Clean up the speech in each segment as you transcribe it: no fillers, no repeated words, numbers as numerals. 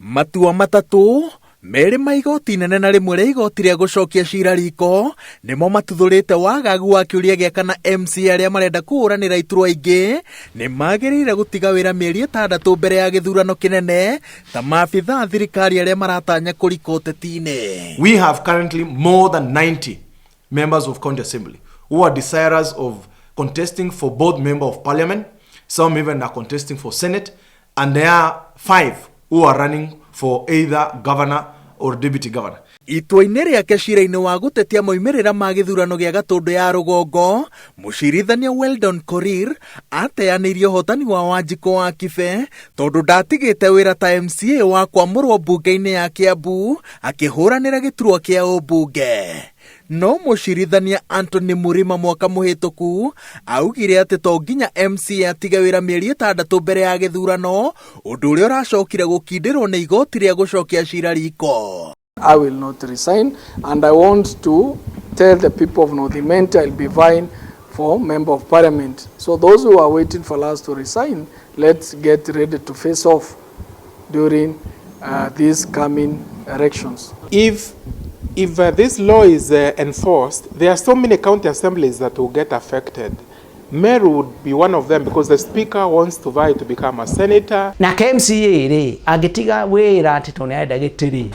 Matua matatu merĩ ma igoti inene na rĩmwe rĩa igoti rĩa gũcokia cira riko nĩmo matuthũrĩte wagagu wa kĩũria gĩa kana MCA arĩa marenda kũhũranĩra iturwa ingĩ nĩ magĩrĩire gũtiga wĩra mĩeri 6 mbere ya gĩthurano kĩnene ta maabitha thirikari arĩa maratanya kũrika ũteti-inĩ. We have currently more than 90 members of county assembly who are desirous of contesting for both member of parliament. Some even are contesting for senate, and there are 5 who are running for either governor or deputy governor. Itua-inĩ rĩake cira-inĩ wa gũtetia moimĩrĩra ma gĩthurano gĩa Gatũndũ ya rũgongo, mũcirithania Weldon Korir ateanĩirie ũhotani wa Wanjikũ wa Kibe tondũ ndatigĩte wĩra ta MCA wa kwamũrwo mbunge-inĩ ya Kiambu akĩhũranĩra gĩturwa kĩa ũmbunge. No mũcirithania Anthony Murima mwaka mũhĩtũku augire atĩ to nginya MCA atige wĩra mĩeri 6 mbere ya gĩthurano, ũndũ ũrĩa ũracokire gũkindĩrwo nĩ igoti rĩa gũcokia cira riko. I will not resign, and I want to tell the people of North Imenti I'll be vying for member of parliament. So those who are waiting for us to resign, let's get ready to face off during these coming elections. If this law is enforced, there are so many county assemblies that will get affected. Meru would be one of them because the speaker wants to vie to become a senator. Na MCA ri agitiga wira ati to nenda gitiri.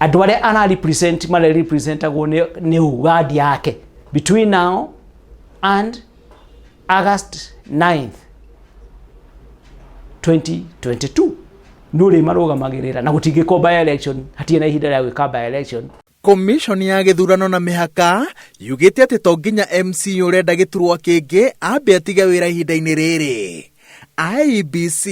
Andũ arĩa ana represent mare representagwo nĩ ward yake between now and August 9th 2022 nũrĩ marũgamagĩrĩra na gũtingĩko by election hatirĩ na ihinda rĩa gwĩka by election. Commission ya gĩthurano na mĩhaka yugĩte atĩ to nginya MCA ũrenda gĩturwa kĩngĩ ambe atige wĩra ihinda-inĩ rĩrĩ. IEBC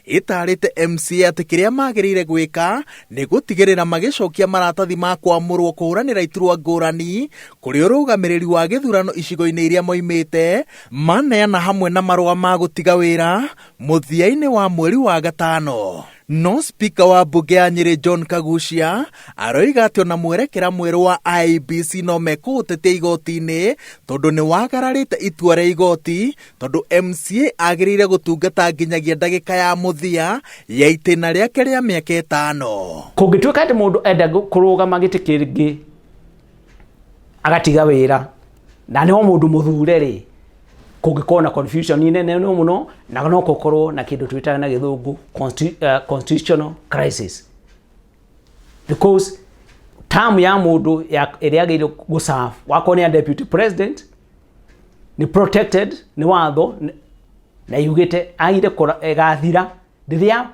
itarĩte MCA atĩ kĩrĩa magĩrĩire gwĩka nĩ gũtigĩrĩra magĩcokia maratathi ma kwamũrwo kũhũranĩra iturwa ngũrani kũrĩ ũrũgamĩrĩri wa gĩthurano icigo-inĩ iria moimĩte maneana hamwe na marũa ma gũtiga wĩra mũthia-inĩ wa mweri wa gatano. No speaker wa mbunge ya Nyĩrĩ John Kagucia aroiga atĩ ona mwerekera mwerũ wa IEBC no mekũũtetia igoti-inĩ tondũ nĩ wagararĩte itua rĩa igoti tondũ MCA agĩrĩire gũtungata nginyagia ndagĩka ya mũthia ya itĩna rĩake rĩa mĩaka 5. Kũngĩtuĩka atĩ mũndũ enda kũrũgama gĩtĩ kĩngĩ agatiga wĩra na nĩ mũndũ mũthure rĩ kũngĩkorwo na confusion nene mũno na no gũkorwo na kĩndũ twĩtaga na gĩthũngũ constitutional crisis, because term ya mũndũ ĩrĩa agĩrĩirwo gũserve wakorwo nĩ deputy president nĩ protected nĩ watho na yugĩte aire gathira rĩrĩa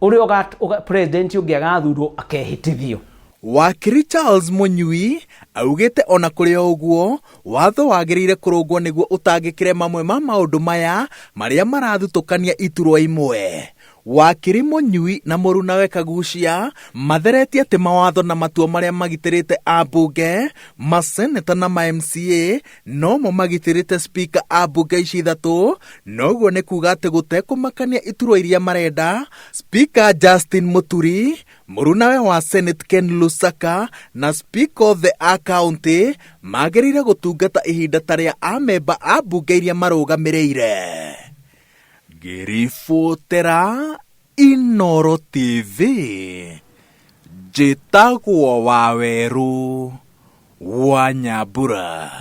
ũrĩa president ũngĩ agathurwo akehĩtithio. Wakiri Charles Munyui augĩte ona kũrĩ ũguo watho wagĩrĩire kũrũngwo nĩguo ũtangĩkĩre mamwe ma maũndũ maya marĩa marathutũkania iturwa imwe. Wakiri Munyui na mũrunawe Kagucia matheretie atĩ mawatho na matua marĩa magitĩrĩte ambunge, maseneta na ma-MCA nomo magitĩrĩte speaker ambunge ici 3, noguo nĩ kuga atĩ gũtekũmakania iturwa iria marenda speaker Justin Muturi, mũrunawe wa Senate Ken Lusaka na speaker of the county magĩrĩire gũtungata ihinda tarĩa amemba ambunge iria marũgamĩrĩire. Ngĩribotera Inooro TV, njĩtagwo Waweru wa Nyambura.